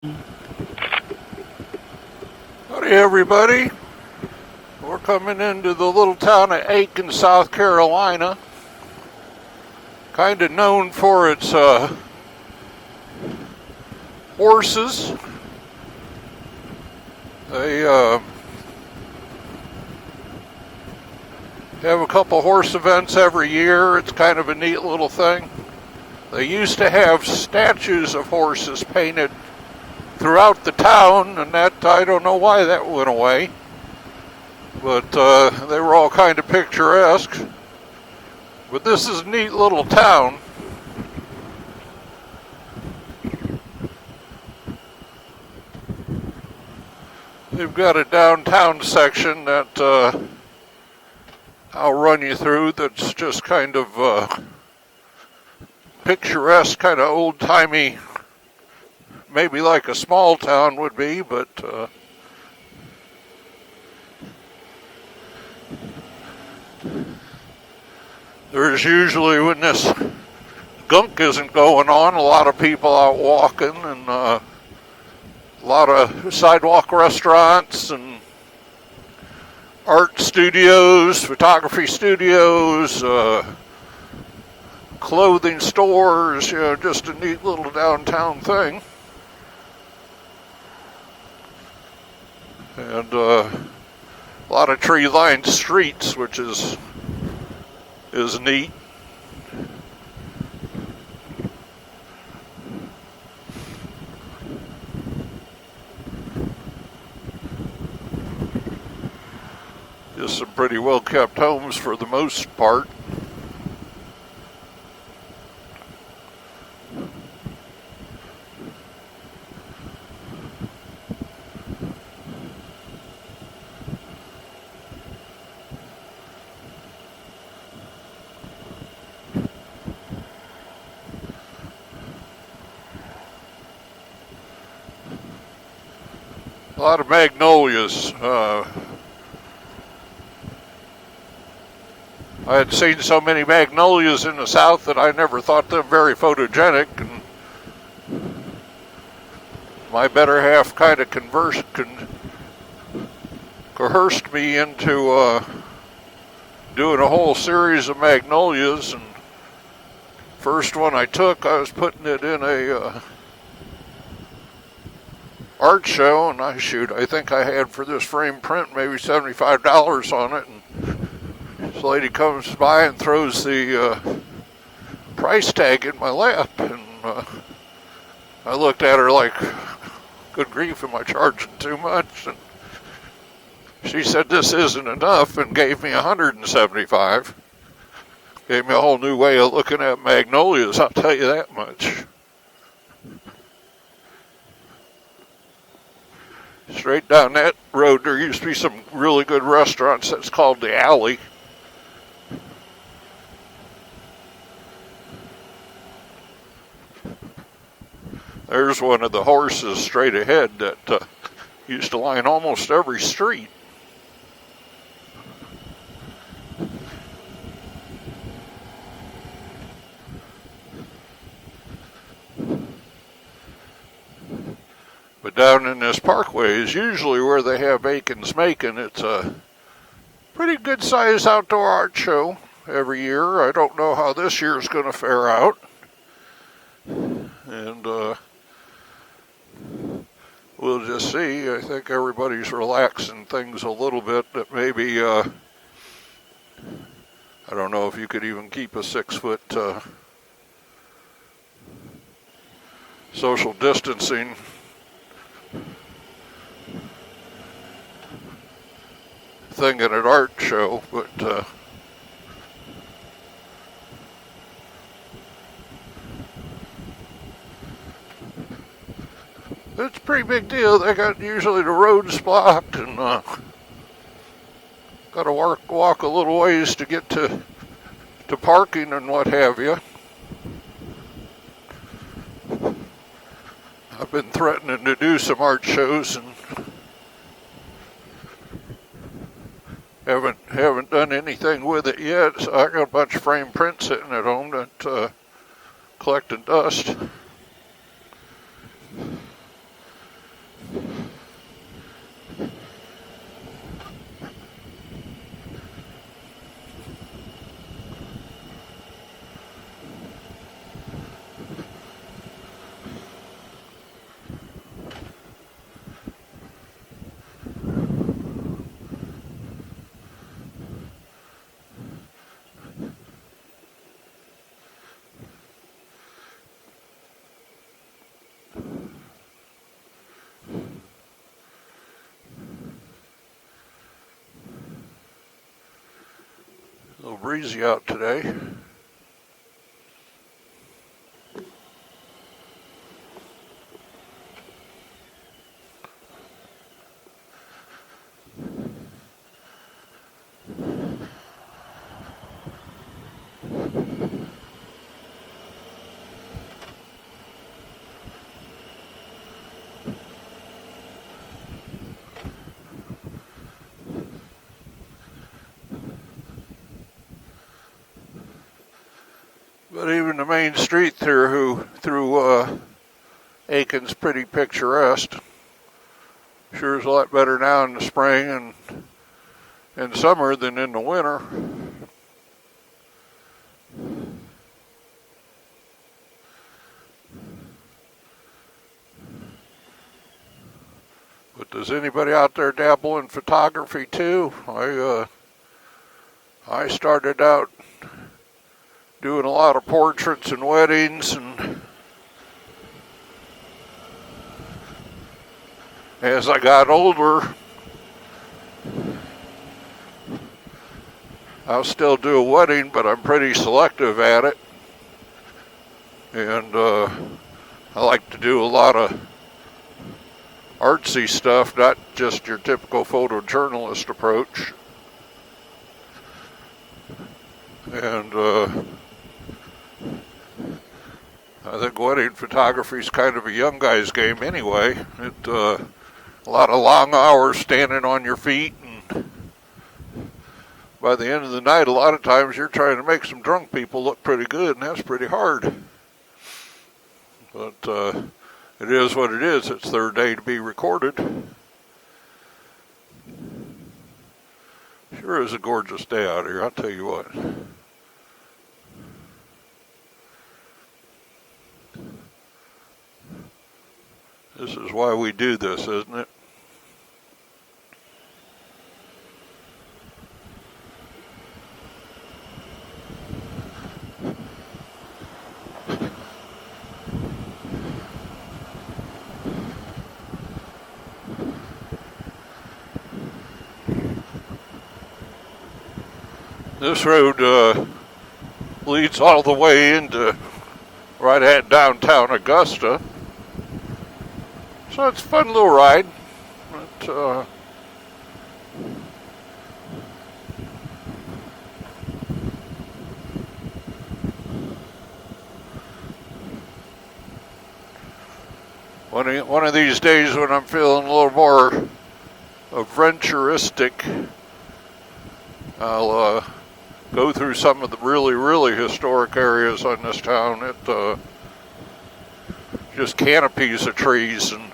Howdy everybody, we're coming into the little town of Aiken, South Carolina, kind of known for its horses. They have a couple horse events every year. It's kind of a neat little thing. They used to have statues of horses painted throughout the town, and that, I don't know why that went away, but they were all kind of picturesque. But this is a neat little town. They've got a downtown section that I'll run you through that's just kind of picturesque, kind of old-timey, maybe like a small town would be, but there's usually, when this gunk isn't going on, a lot of people out walking, and a lot of sidewalk restaurants and art studios, photography studios, clothing stores, just a neat little downtown thing. And a lot of tree-lined streets, which is neat. Just some pretty well-kept homes for the most part. A lot of magnolias. I had seen so many magnolias in the south that I never thought them very photogenic, and my better half kind of coerced me into doing a whole series of magnolias. And first one I took, I was putting it in a art show, and I think I had for this frame print maybe $75 on it, and this lady comes by and throws the price tag in my lap, and I looked at her like, good grief, am I charging too much? And she said this isn't enough and gave me $175. Gave me a whole new way of looking at magnolias, I'll tell you that much. Straight down that road, there used to be some really good restaurants that's called the Alley. There's one of the horses straight ahead that used to line almost every street. But down in this parkway is usually where they have Aiken's Making. It's a pretty good sized outdoor art show every year. I don't know how this year's going to fare out. And we'll just see. I think everybody's relaxing things a little bit. That maybe, I don't know if you could even keep a 6-foot social distancing thing at an art show, but it's a pretty big deal. They got usually the roads blocked, and got to walk a little ways to get to parking and what have you. I've been threatening to do some art shows and haven't done anything with it yet. So I got a bunch of frame prints sitting at home that collecting dust. breezy out today. But even the main street through Aiken's pretty picturesque. Sure is a lot better now in the spring and summer than in the winter. But does anybody out there dabble in photography too? I started out doing a lot of portraits and weddings, and as I got older, I'll still do a wedding, but I'm pretty selective at it. And I like to do a lot of artsy stuff, not just your typical photojournalist approach. And I think wedding photography is kind of a young guy's game anyway. A lot of long hours standing on your feet, and by the end of the night, a lot of times you're trying to make some drunk people look pretty good, and that's pretty hard. But it is what it is. It's their day to be recorded. Sure is a gorgeous day out here, I'll tell you what. This is why we do this, isn't it? This road leads all the way into right at downtown Augusta. So it's a fun little ride. But, one of these days when I'm feeling a little more adventuristic, I'll go through some of the really, really historic areas on this town. It just canopies of trees, and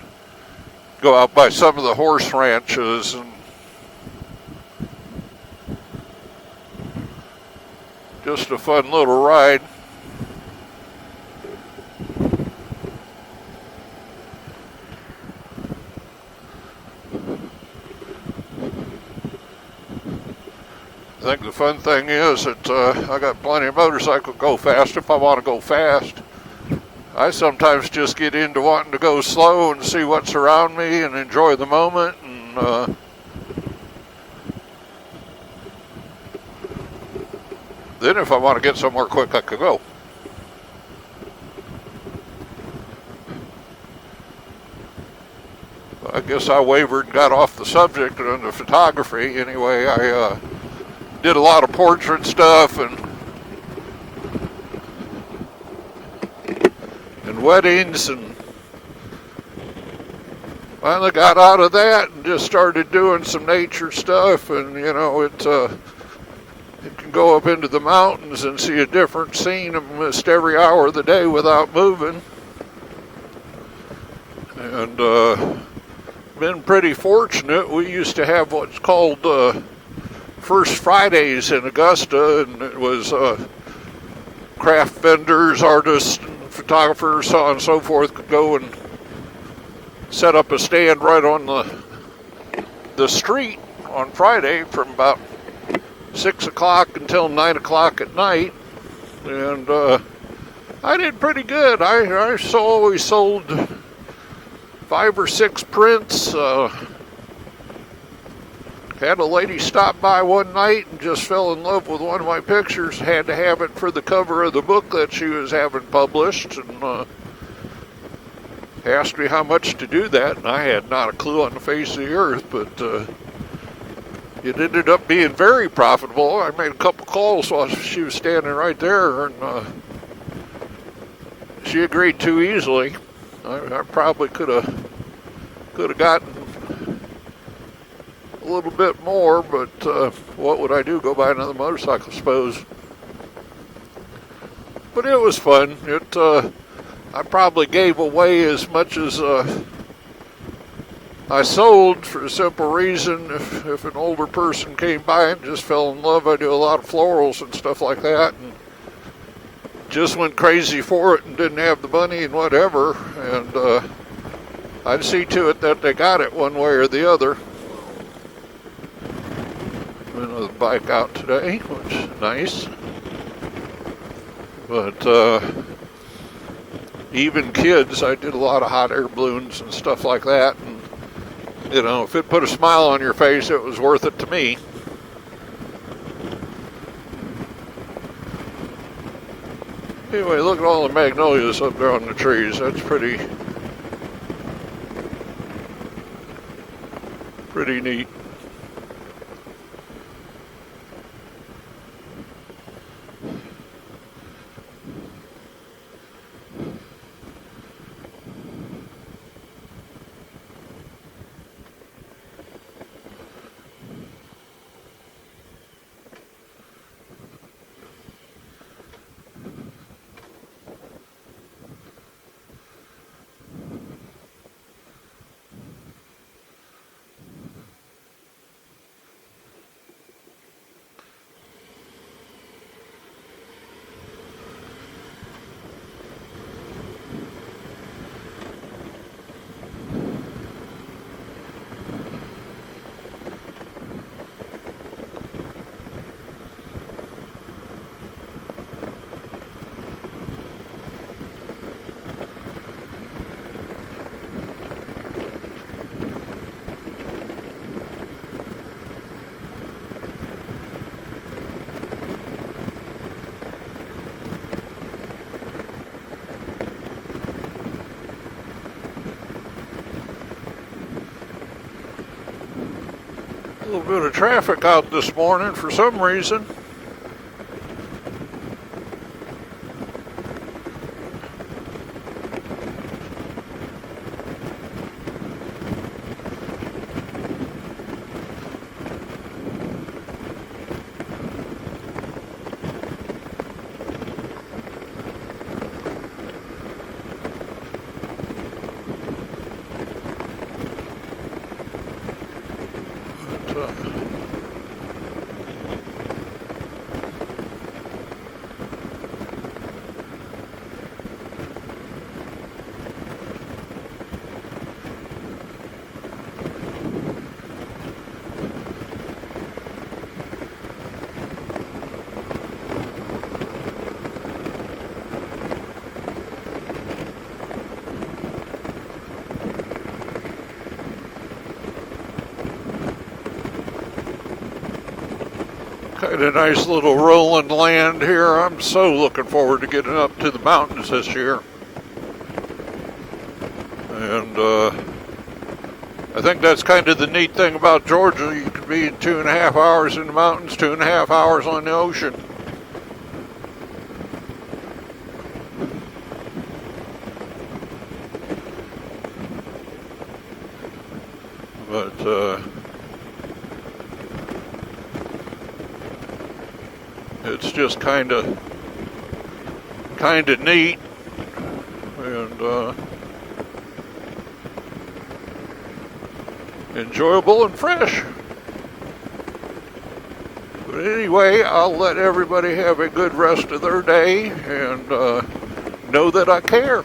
go out by some of the horse ranches, and just a fun little ride. I think the fun thing is that I got plenty of motorcycle go fast if I want to go fast. I sometimes just get into wanting to go slow and see what's around me and enjoy the moment. And then if I want to get somewhere quick, I could go. I guess I wavered and got off the subject on the photography. Anyway, I did a lot of portrait stuff and weddings, and finally got out of that and just started doing some nature stuff. And you know, it can go up into the mountains and see a different scene almost every hour of the day without moving. And been pretty fortunate. We used to have what's called First Fridays in Augusta, and it was craft vendors, artists, photographers, so on and so forth could go and set up a stand right on the street on Friday from about 6 o'clock until 9 o'clock at night. And I did pretty good. I always sold 5 or 6 prints, Had a lady stop by one night and just fell in love with one of my pictures. Had to have it for the cover of the book that she was having published, and asked me how much to do that, and I had not a clue on the face of the earth, but it ended up being very profitable. I made a couple calls while she was standing right there, and she agreed too easily. I probably could have gotten a little bit more, but what would I do? Go buy another motorcycle, I suppose. But it was fun. I probably gave away as much as I sold, for the simple reason if an older person came by and just fell in love. I do a lot of florals and stuff like that, and just went crazy for it and didn't have the money and whatever, and I'd see to it that they got it one way or the other. Another bike out today, which is nice. But even kids, I did a lot of hot air balloons and stuff like that, and you know, if it put a smile on your face, it was worth it to me. Anyway, look at all the magnolias up there on the trees. That's pretty neat. A little bit of traffic out this morning for some reason. Kind of nice little rolling land here. I'm so looking forward to getting up to the mountains this year. And I think that's kind of the neat thing about Georgia. You could be 2.5 hours in the mountains, 2.5 hours on the ocean. But it's just kind of neat, and enjoyable and fresh. But anyway, I'll let everybody have a good rest of their day, and know that I care.